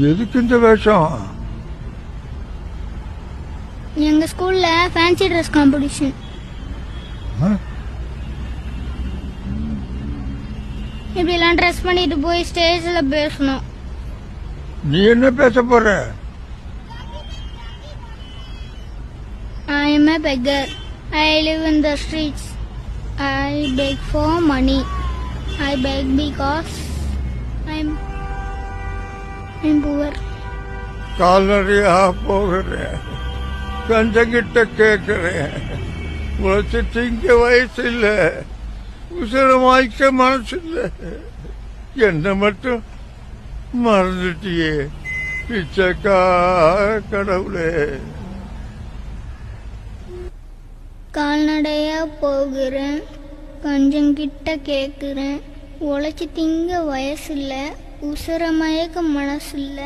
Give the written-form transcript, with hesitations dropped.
எதுக்கு இந்த வேஷம்? எங்க ஸ்கூல்ல ஃபேன்சி ட்ரெஸ் காம்படிஷன். இப்படிலாம் ட்ரெஸ் பண்ணிட்டு போய் ஸ்டேஜ்ல பேசணும். நீ என்ன பேச போற? I am a beggar. I live in the streets. I beg for money. I beg because I'm poor. கால்நடையா போகிறேன், கஞ்சங்கிட்ட கேட்கிறேன், உழைச்சு திங்க வயசு இல்லை, உசரமாய்க்க மனசு இல்லை, என்ன மட்டும் மறந்துட்டியே பிச்சைக்கா கடவுளே. கால்நடையா போகிறேன், கஞ்சங்கிட்ட கேட்குறேன், உழைச்சி திங்க வயசு இல்லை, உசர மயக்க மனசு இல்லை.